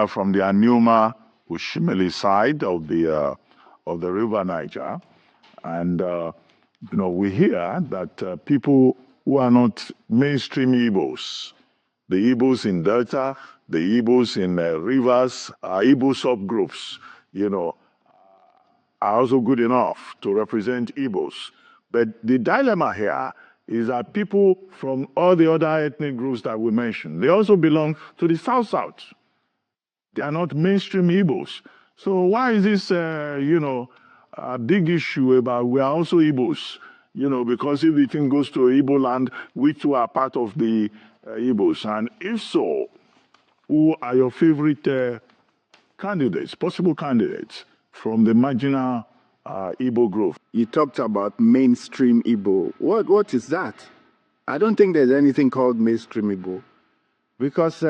from the Anioma Oshimili side of the River Niger, and we hear that people who are not mainstream Igbos, the Igbos in Delta, the Igbos in rivers, Igbo subgroups, are also good enough to represent Igbos. But the dilemma here is that people from all the other ethnic groups that we mentioned, they also belong to the South-South. They are not mainstream Igbos. So why is this, a big issue about we are also Igbos? Because if the thing goes to Igbo land, we too are part of the Igbos. And if so, who are your favorite candidates, possible candidates from the marginal Igbo group? You talked about mainstream Igbo. What is that? I don't think there's anything called mainstream Igbo. Because,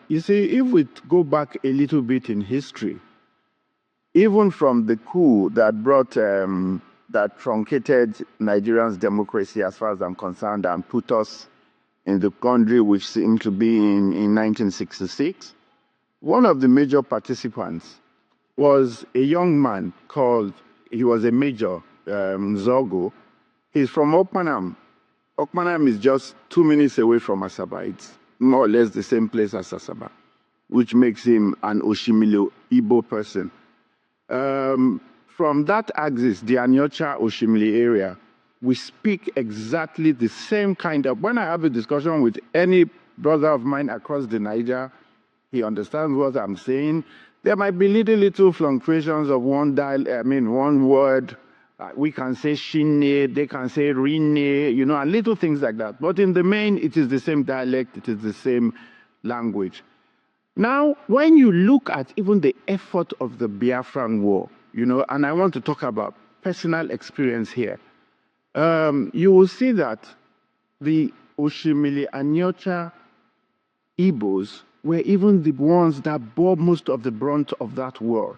you see, if we go back a little bit in history, even from the coup that brought, that truncated Nigerians' democracy, as far as I'm concerned, and put us in the country which seemed to be in 1966, one of the major participants was a young man he was a major, Nzeogwu. He's from Okpanam. Okpanam is just 2 minutes away from Asaba. It's more or less the same place as Asaba, which makes him an Oshimili Igbo person. From that axis, the Anyocha Oshimili area, we speak exactly the same kind of. When I have a discussion with any brother of mine across the Niger, he understands what I'm saying. There might be little fluctuations of one word. We can say shine, they can say rine, and little things like that. But in the main, it is the same dialect, it is the same language. Now, when you look at even the effort of the Biafran War, and I want to talk about personal experience here, you will see that the Oshimili Anyocha Igbos were even the ones that bore most of the brunt of that war.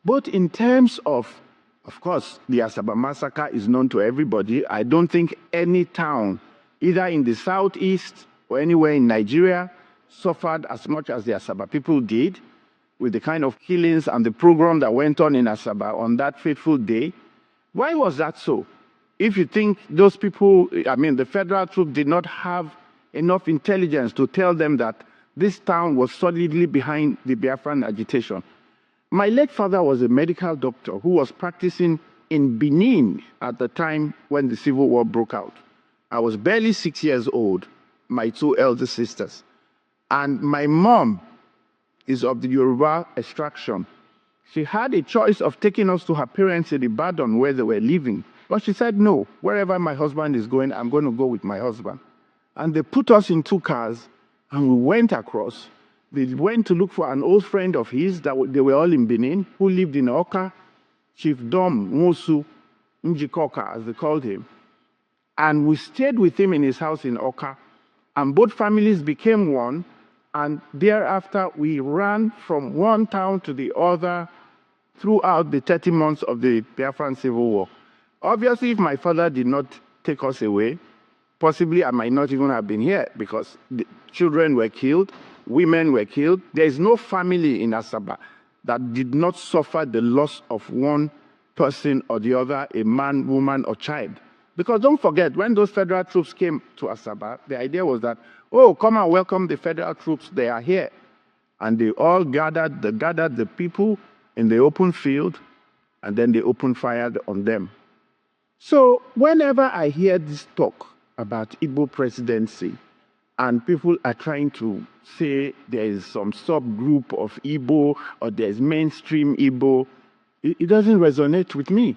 But in terms of course, the Asaba massacre is known to everybody. I don't think any town, either in the southeast or anywhere in Nigeria, suffered as much as the Asaba people did, with the kind of killings and the program that went on in Asaba on that fateful day. Why was that so? If you think those people, the federal troops did not have enough intelligence to tell them that this town was solidly behind the Biafran agitation. My late father was a medical doctor who was practicing in Benin at the time when the Civil War broke out. I was barely 6 years old, my two elder sisters. And my mom is of the Yoruba extraction. She had a choice of taking us to her parents in Ibadan where they were living. But she said, no, wherever my husband is going, I'm going to go with my husband. And they put us in 2 cars and we went across. They went to look for an old friend of his, they were all in Benin, who lived in Oka, Chief Dom Mosu Njikoka, as they called him. And we stayed with him in his house in Oka, and both families became one, and thereafter we ran from one town to the other throughout the 30 months of the Biafran Civil War. Obviously, if my father did not take us away, possibly I might not even have been here, because the children were killed, women were killed. There is no family in Asaba that did not suffer the loss of one person or the other, a man, woman, or child. Because don't forget, when those federal troops came to Asaba, the idea was that, oh, come and welcome the federal troops, they are here. And they all gathered the people in the open field, and then they opened fire on them. So whenever I hear this talk about Igbo presidency, and people are trying to say there is some subgroup of Igbo or there's mainstream Igbo, it doesn't resonate with me.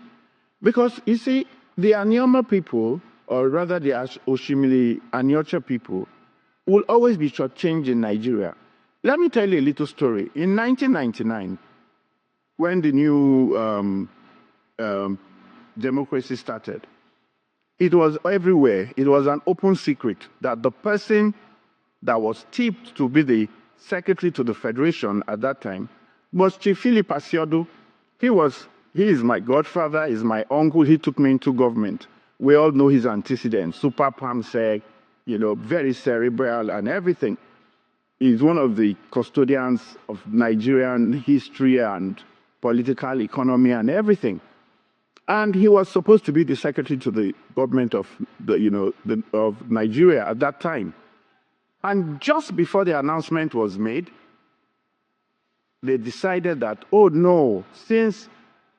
Because, you see, the Anioma people, or rather the Oshimili Anyocha people, will always be shortchanged in Nigeria. Let me tell you a little story. In 1999, when the new democracy started, it was everywhere. It was an open secret that the person that was tipped to be the secretary to the Federation at that time was Chief Philip Asiodu. He is my godfather, he's my uncle, he took me into government. We all know his antecedents, super palm sec, very cerebral and everything. is one of the custodians of Nigerian history and political economy and everything. And he was supposed to be the secretary to the government of of Nigeria at that time. And just before the announcement was made, they decided that, oh no, since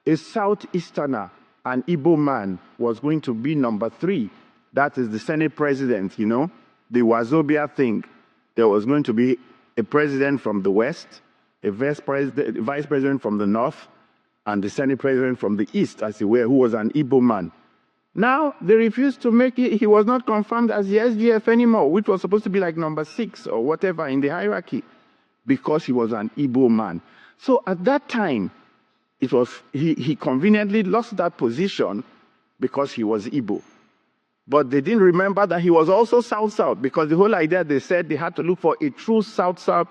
a Southeasterner, an Igbo man, was going to be number 3, that is the Senate president, the Wazobia thing. There was going to be a president from the West, a vice president from the North, and the Senate president from the East, as it were, who was an Igbo man. Now, they refused to make it. He was not confirmed as the SGF anymore, which was supposed to be like number 6 or whatever in the hierarchy, because he was an Igbo man. So at that time, he conveniently lost that position because he was Igbo. But they didn't remember that he was also South-South, because the whole idea, they said they had to look for a true South-South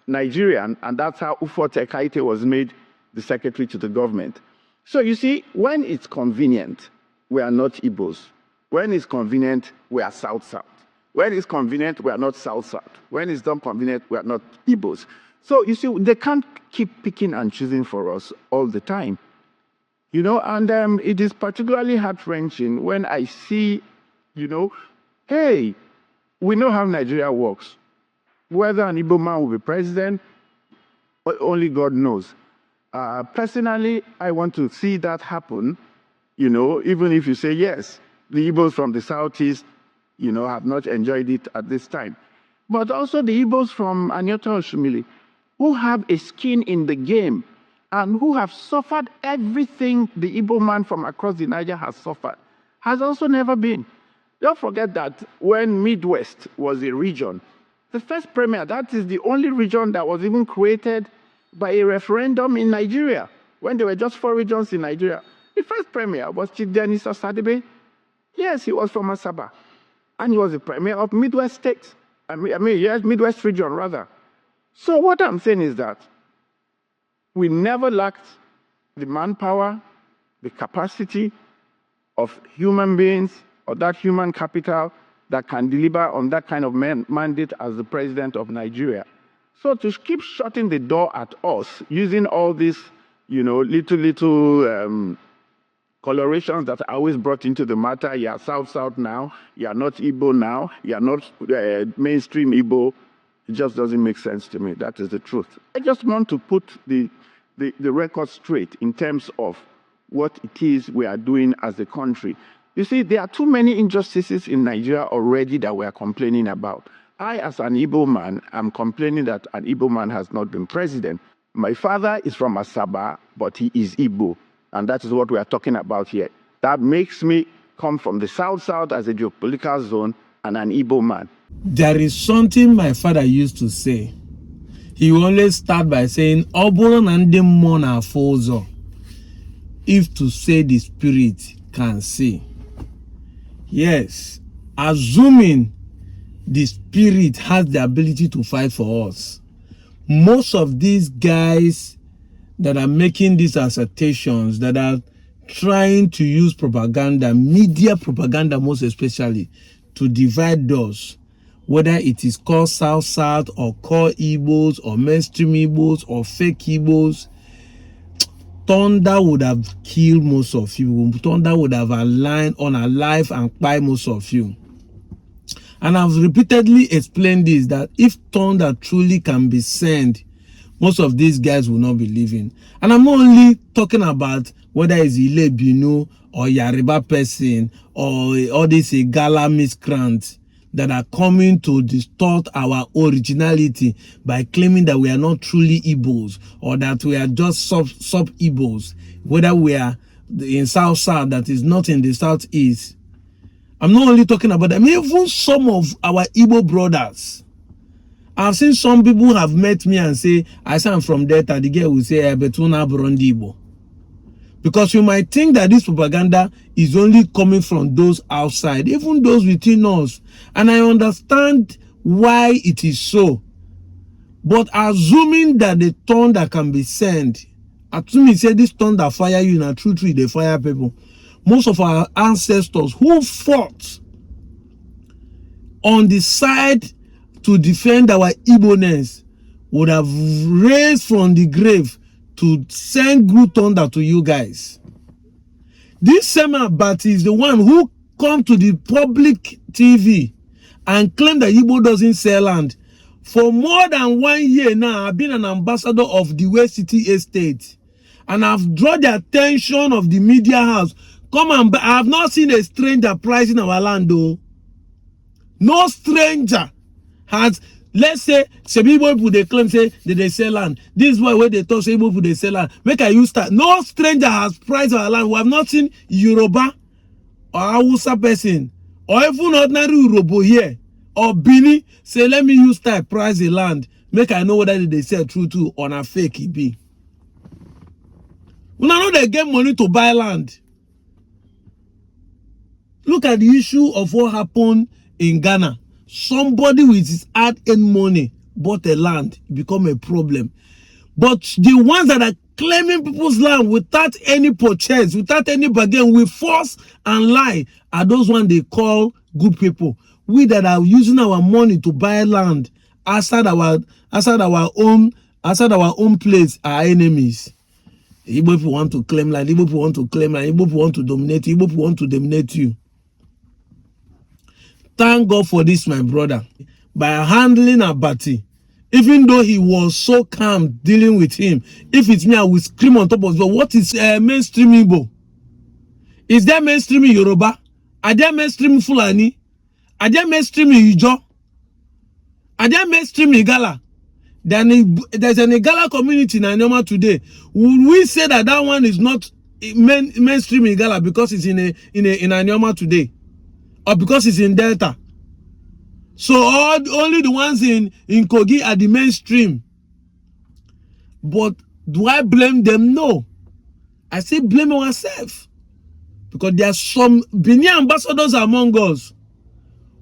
Nigerian, and that's how Ufo Tekaite was made the secretary to the government. So you see, when it's convenient, we are not Igbos. When it's convenient, we are South-South. When it's convenient, we are not South-South. When it's not convenient, we are not Igbos. So you see, they can't keep picking and choosing for us all the time. And it is particularly heart-wrenching when I see, hey, we know how Nigeria works. Whether an Igbo man will be president, only God knows. Personally, I want to see that happen, even if you say, yes, the Igbos from the Southeast, have not enjoyed it at this time. But also the Igbos from Anyota Oshimili, who have a skin in the game and who have suffered everything the Igbo man from across the Niger has suffered, has also never been. Don't forget that when Midwest was a region, the first premier, that is the only region that was even created by a referendum in Nigeria, when there were just 4 regions in Nigeria. The first premier was Chief Dennis Osadebe. Yes, he was from Asaba. And he was the premier of Midwest States. Yes, Midwest region, rather. So what I'm saying is that we never lacked the manpower, the capacity of human beings, or that human capital that can deliver on that kind of mandate as the president of Nigeria. So to keep shutting the door at us, using all these, little colorations that are always brought into the matter, you are South-South now, you are not Igbo now, you are not mainstream Igbo, it just doesn't make sense to me. That is the truth. I just want to put the record straight in terms of what it is we are doing as a country. You see, there are too many injustices in Nigeria already that we are complaining about. I, as an Igbo man, am complaining that an Igbo man has not been president. My father is from Asaba, but he is Igbo. And that is what we are talking about here. That makes me come from the South-South as a geopolitical zone and an Igbo man. There is something my father used to say. He will always start by saying, Oboro nande mona fozo. If to say the spirit can see. Yes, assuming the spirit has the ability to fight for us. Most of these guys that are making these assertions, that are trying to use propaganda, media propaganda most especially, to divide us, whether it is called South-South or called Igbos or mainstream Igbos or fake Igbos, thunder would have killed most of you. Thunder would have unalive and kpai most of you. And I've repeatedly explained this, that if thunder truly can be sent, most of these guys will not be living. And I'm not only talking about whether it's Ile Binu or Yariba person or all these Igala miscreants that are coming to distort our originality by claiming that we are not truly Igbos or that we are just sub-Igbos, whether we are in South-South that is not in the Southeast. I'm not only talking about them, even some of our Igbo brothers. I've seen some people who have met me and say, I say I'm from Delta. The girl will say, Betuna Burundi Igbo. Because you might think that this propaganda is only coming from those outside, even those within us. And I understand why it is so. But assuming that the thunder can be sent, assuming say this thunder fire you, na true, they fire people. Most of our ancestors who fought on the side to defend our Igbo-ness would have raised from the grave to send good thunder to you guys. This same Abati is the one who come to the public TV and claim that Igbo doesn't sell land. For more than 1 year now, I've been an ambassador of the West City Estate. And I've drawn the attention of the media house. Come and I have not seen a stranger pricing our land though. No stranger has, let's say, some people they claim say they sell land. This is why when they talk, say people they sell land. Make a use that. No stranger has priced our land. We have not seen Yoruba or Hausa person or even ordinary Urobo here or Bini say, let me use that price the land. Make I know whether they sell true to or a fake it be. We know they get money to buy land. Look at the issue of what happened in Ghana. Somebody with his hard-earned money bought a land, become a problem. But the ones that are claiming people's land without any purchase, without any bargain, with force and lie, are those ones they call good people. We that are using our money to buy land outside our own place are enemies. Igbo people want to claim land, Igbo people want to claim land, Igbo people want to dominate you, Igbo people want to dominate you. Thank God for this, my brother. By handling Abati, even though he was so calm dealing with him, if it's me, I will scream on top of it. What is mainstream Igbo? Is there mainstream Yoruba? Are there mainstream Fulani? Are there mainstream Ijo? Are there mainstream Igala? There's an Igala community in Anyoma today. Would we say that that one is not mainstream Igala because it's in Anyoma today? Or because it's in Delta? So only the ones in Kogi are the mainstream. But do I blame them? No. I say blame ourselves. Because there are some Benin ambassadors among us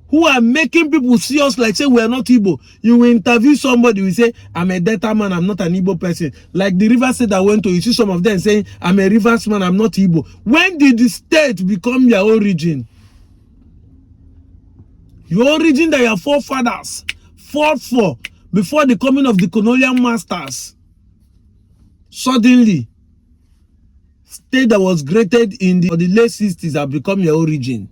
who are making people see us like say we are not Igbo. You will interview somebody, we say, I'm a Delta man, I'm not an Igbo person. Like the River State I went to, you see some of them saying, I'm a Rivers man, I'm not Igbo. When did the state become your origin? Your origin that your forefathers fought for before the coming of the colonial masters. Suddenly, state that was created in the late 60s have become your origin.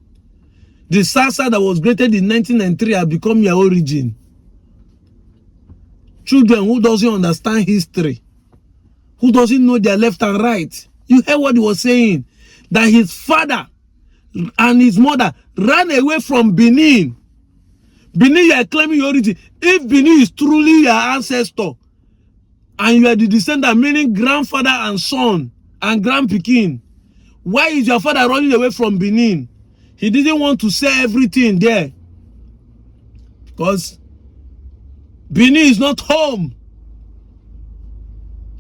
The SASA that was created in 1993 have become your origin. Children who doesn't understand history, who doesn't know their left and right. You heard what he was saying, that his father and his mother ran away from Benin. Benin, you are claiming your origin. If Benin is truly your ancestor, and you are the descendant, meaning grandfather and son, and grandpekin, why is your father running away from Benin? He didn't want to say everything there. Because Benin is not home.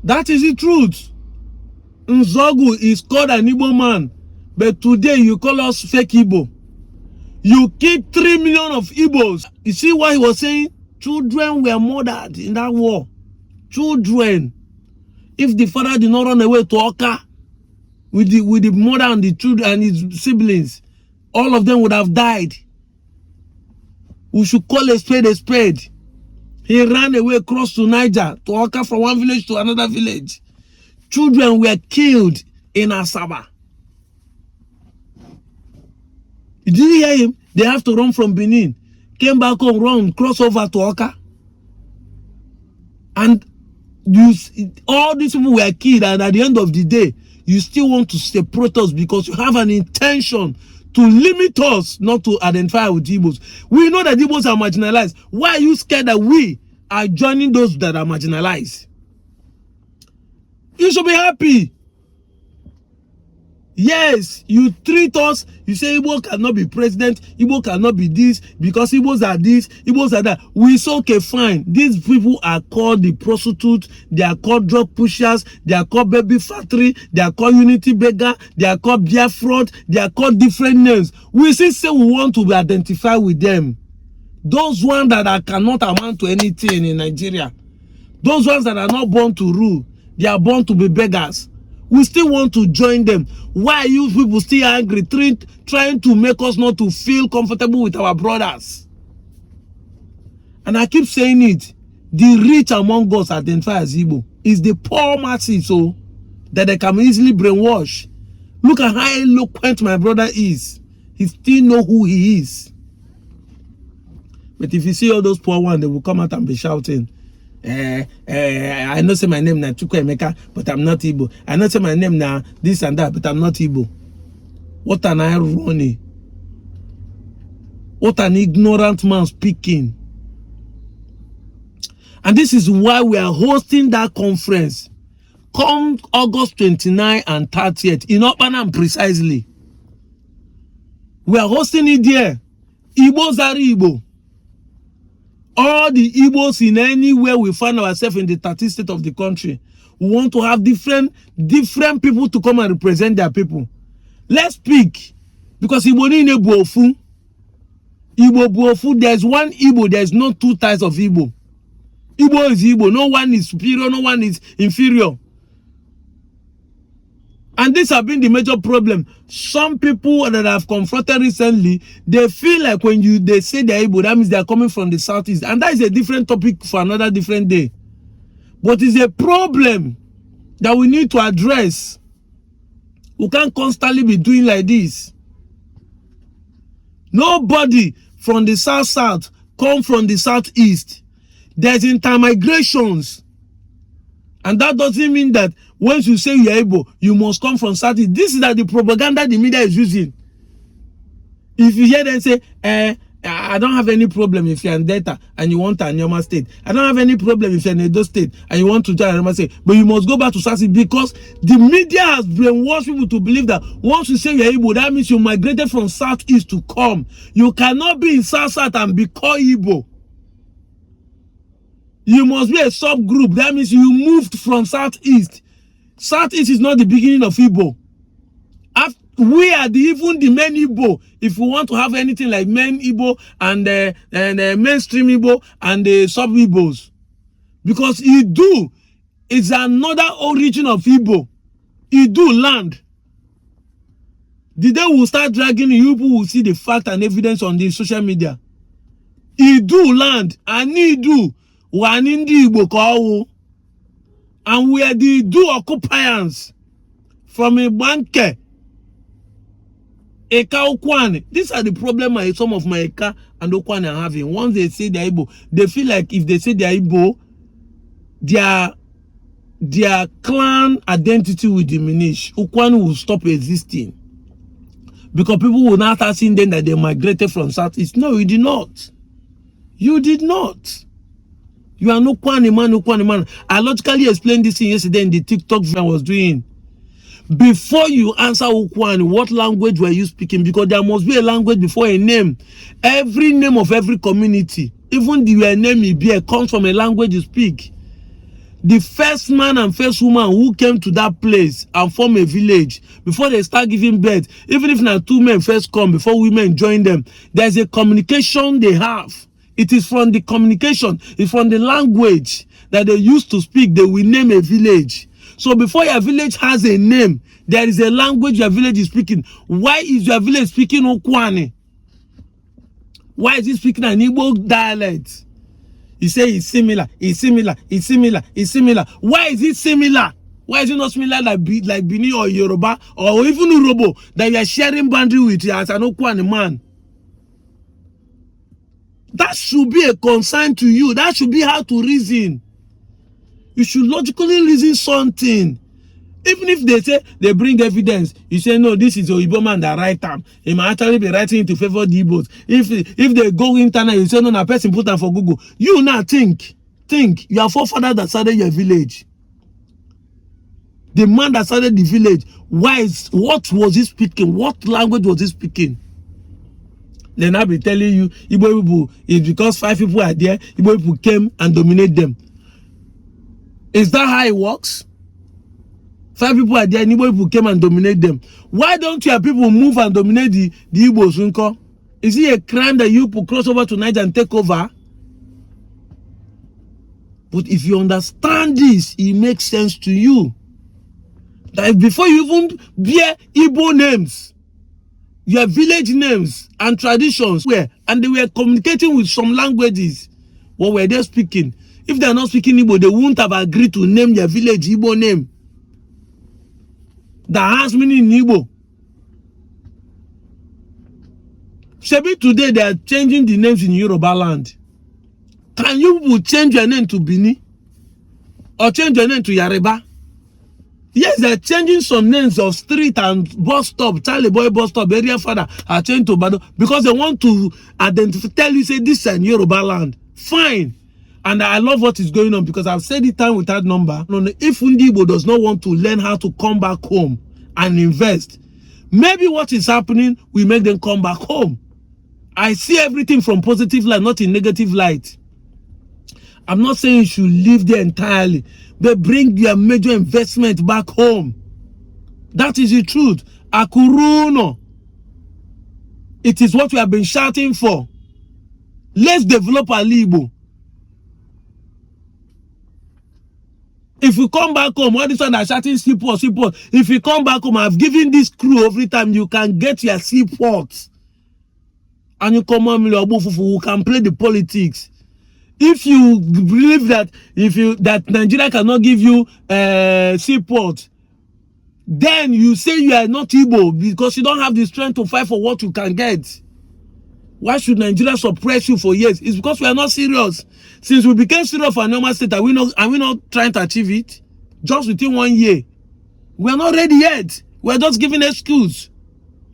That is the truth. Nzeogwu is called an Igbo man. But today you call us fake Igbo. You killed 3 million of Igbos. You see what he was saying? Children were murdered in that war. Children. If the father did not run away to Oka with the mother and the children and his siblings, all of them would have died. We should call a spade a spade. He ran away across to Niger, to Oka, from one village to another village. Children were killed in Asaba. Did you hear him? They have to run from Benin. Came back home, run, cross over to Oka. And all these people were killed, and at the end of the day, you still want to separate us because you have an intention to limit us not to identify with Igbos. We know that Igbos are marginalized. Why are you scared that we are joining those that are marginalized? You should be happy. Yes, you treat us, you say Igbo cannot be president, Igbo cannot be this, because Igbos are this, Igbos are that. We say, okay, fine. These people are called the prostitutes, they are called drug pushers, they are called baby factory, they are called unity beggar, they are called beer fraud, they are called different names. We still say we want to be identified with them. Those ones that cannot amount to anything in Nigeria, those ones that are not born to rule, they are born to be beggars. We still want to join them. Why are you people still angry, trying to make us not to feel comfortable with our brothers? And I keep saying it. The rich among us identify as Igbo. It's the poor masses, so that they can easily brainwash. Look at how eloquent my brother is. He still know who he is. But if you see all those poor ones, they will come out and be shouting, I know say my name na Chukwuemeka, but I'm not Igbo. I know say my name na this and that, but I'm not Igbo. What an irony. What an ignorant man speaking. And this is why we are hosting that conference. Come August 29 and 30th in Opanam precisely. We are hosting it there. Igbo Zari Igbo. All the Igbos in anywhere we find ourselves in the 30th state of the country. We want to have different people to come and represent their people. Let's speak. Because Igbo Bu Ofu. Igbo Bu Ofu, there's one Igbo, there's no two types of Igbo. Igbo is Igbo. No one is superior, no one is inferior. And this has been the major problem. Some people that I've confronted recently, they feel like when they say they're Igbo, that means they're coming from the southeast. And that is a different topic for another different day. But it's a problem that we need to address. We can't constantly be doing like this. Nobody from the south come from the southeast. There's intermigrations. And that doesn't mean that once you say you're Igbo, you must come from southeast. This is the propaganda the media is using. If you hear them say, I don't have any problem if you're in Delta and you want Anyoma State. I don't have any problem if you're in Edo State and you want to join Anyoma State. But you must go back to southeast because the media has brainwashed people to believe that once you say you're Igbo, that means you migrated from southeast to come. You cannot be in south and be called Igbo. You must be a subgroup. That means you moved from southeast. Southeast is not the beginning of Igbo. We are even the main Igbo. If we want to have anything like main Igbo and mainstream Igbo and the sub-Igbos. Because Idu is another origin of Igbo. Idu land. The day we start dragging you, people will see the fact and evidence on the social media. Idu land. And Idu. Wanindi Igbo Kawu. And we are the Idu occupiers from a banker. Eka Okwane. These are the problems some of my Eka and Okwane are having. Once they say they're Igbo, they feel like if they say they're Igbo, their clan identity will diminish. Okwane will stop existing. Because people will not start seeing them that they migrated from Southeast. No, you did not. You did not. You are no Okwane man. I logically explained this thing yesterday in the TikTok video I was doing. Before you answer Okwane, what language were you speaking? Because there must be a language before a name. Every name of every community, even the name Ibie, comes from a language you speak. The first man and first woman who came to that place and form a village, before they start giving birth, even if now two men first come before women join them, there's a communication they have. It is from the communication, it's from the language that they used to speak, they will name a village. So before your village has a name, there is a language your village is speaking. Why is your village speaking Okwane? Why is it speaking an Igbo dialect? You say it's similar, it's similar, it's similar, it's similar. Why is it similar? Why is it not similar like Bini or Yoruba or even Urobo that you are sharing boundary with as an Okwane man? That should be a concern to you. That should be how to reason. You should logically reason something. Even if they say they bring evidence, you say no, this is Oyibo man that write them. He might actually be writing it to favor the Igbos. If they go internet, you say no, na person put them for Google. You now think. Your forefather that started your village. The man that started the village. What was he speaking? What language was he speaking? Then I'll be telling you, Igbo people, it's because 5 people are there, Igbo people came and dominate them. Is that how it works? 5 people are there, and Igbo people came and dominate them. Why don't your people move and dominate the Igbos, Unko? Is it a crime that you people cross over to Niger and take over? But if you understand this, it makes sense to you. That before you even bear Igbo names, your village names and traditions were, and they were communicating with some languages. What were they speaking? If they are not speaking Igbo, they wouldn't have agreed to name their village Igbo name that has meaning in Igbo. Maybe today they are changing the names in Yoruba land. Can you change your name to Bini? Or change your name to Yariba? Yes, they're changing some names of street and bus stop, Charlie Boy bus stop, area father are changed to Bado because they want to identify, tell you, say this is Yoruba land. Fine. And I love what is going on because I've said it time without number. If Igbo does not want to learn how to come back home and invest, maybe what is happening will make them come back home. I see everything from positive light, not in negative light. I'm not saying you should leave there entirely, but bring your major investment back home. That is the truth. Akuruno. It is what we have been shouting for. Let's develop our Igbo. If we come back home, all this one are shouting seaport, seaport. If you come back home, I've given this crew every time you can get your seaport. And you come on, who can play the politics. If you believe that that Nigeria cannot give you seaport, then you say you are not Igbo because you don't have the strength to fight for what you can get. Why should Nigeria suppress you for years? It's because we are not serious. Since we became serious for a normal state, are we not trying to achieve it? Just within 1 year. We are not ready yet. We are just giving excuse.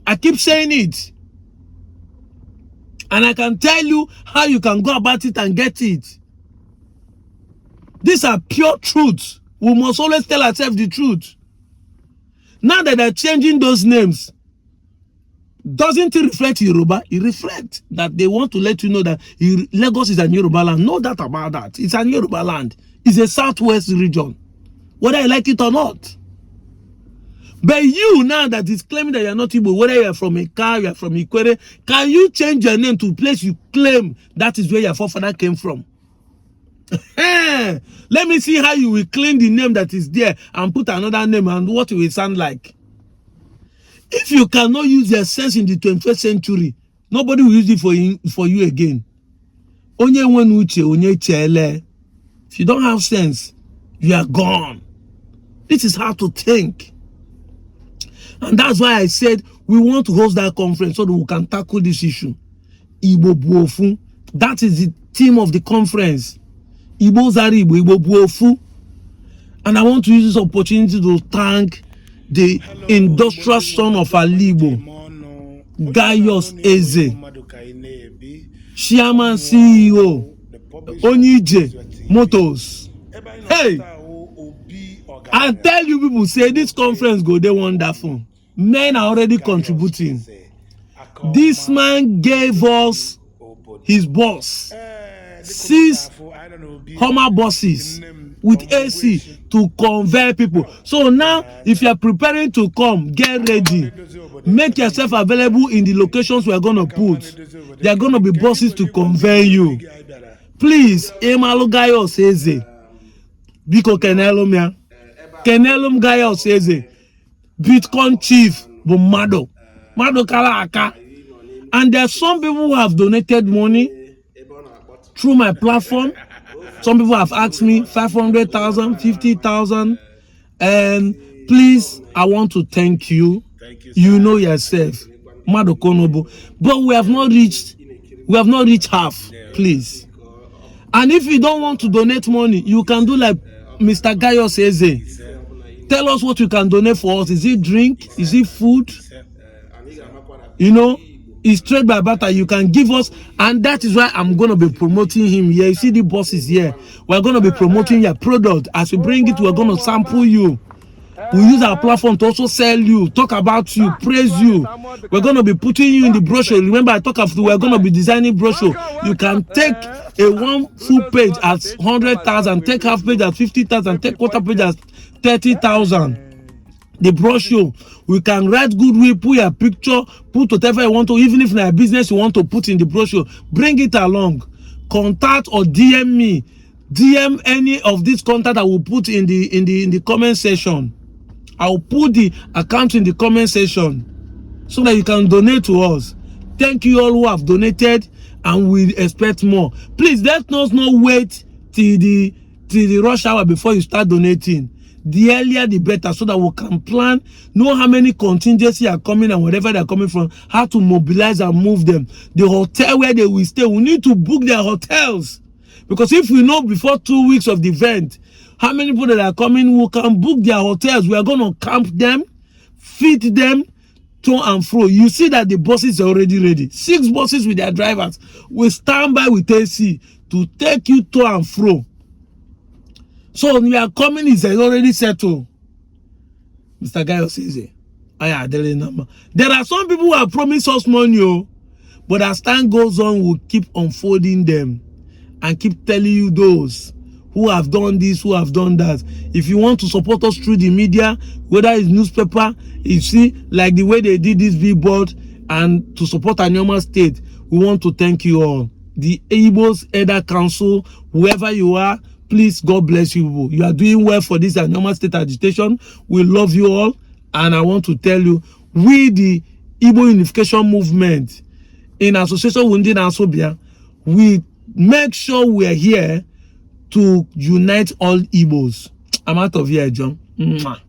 I keep saying it. And I can tell you how you can go about it and get it. These are pure truths. We must always tell ourselves the truth. Now that they're changing those names, doesn't it reflect Yoruba? It reflects that they want to let you know that Lagos is a Yoruba land. No doubt about that. It's a Yoruba land. It's a southwest region. Whether you like it or not. But you, now that is claiming that you're not Igbo, whether you're from Eka, you're from Ikwere, can you change your name to a place you claim that is where your forefather came from? Let me see how you will claim the name that is there and put another name and what it will sound like. If you cannot use your sense in the 21st century, nobody will use it for you again. If you don't have sense, you are gone. This is how to think. And that's why I said we want to host that conference so that we can tackle this issue. Igbo Bu Ofu. That is the theme of the conference. Igbo Zari Igbo Bu Ofu. And I want to use this opportunity to thank the industrial son of Alibo, Gaius Eze, Chairman CEO, Onije Motors. Hey! I tell you people, say this conference go dey wonderful. Men are already contributing. This man gave us his boss 6 Hummer buses with AC to convey people. So now, if you are preparing to come, get ready. Make yourself available in the locations we are going to put. There are going to be buses to convey you. Please, Emalo Gayo says Biko Kenelomia. Kenelum Gayo says Bitcoin Chief Bumado. Mado Kalaka. And there are some people who have donated money through my platform. Some people have asked me 500,000, 50,000. And please, I want to thank you. You know yourself. Mado Konobo. But we have not reached half. Please. And if you don't want to donate money, you can do like Mr. Gayo says. Tell us what you can donate for us. Is it drink? Is it food? You know, it's trade by barter. You can give us, and that is why I'm going to be promoting him here. You see the bosses here. We're going to be promoting your product. As we bring it, we're going to sample you. We use our platform to also sell you, talk about you, praise you. We're going to be putting you in the brochure. Remember, I talk after we're going to be designing brochure. You can take a one full page at 100,000, take half page at 50,000, take quarter page at 30,000. The brochure, we can write goodwill, put your picture, put whatever you want to, even if in a business you want to put in the brochure, bring it along. Contact or DM me. DM any of these contact I will put in the comment section. I'll put the account in the comment section so that you can donate to us. thank you all who have donated, and we expect more. Please let us not wait till the rush hour before you start donating. The earlier the better, so that we can plan, know how many contingency are coming and wherever they're coming from, how to mobilize and move them. The hotel where they will stay, we need to book their hotels. Because if we know before 2 weeks of the event how many people that are coming, we can book their hotels. We are going to camp them, feed them, to and fro. You see that the buses are already ready. 6 buses with their drivers will stand by with AC to take you to and fro. So when you are coming, it's already settled. Mr. Gayo says it. There are some people who have promised us money, but as time goes on, we'll keep unfolding them and keep telling you those who have done this, who have done that. If you want to support us through the media, whether it's newspaper, you see, like the way they did this billboard, and to support Anyoma State, we want to thank you all. The Igbo's Elder Council, whoever you are, please, God bless you. You are doing well for this Anyoma State agitation. We love you all. And I want to tell you, we, the Igbo Unification Movement, in association with Asobia, we make sure we are here to unite all Igbos. I'm out of here, John. Mwah.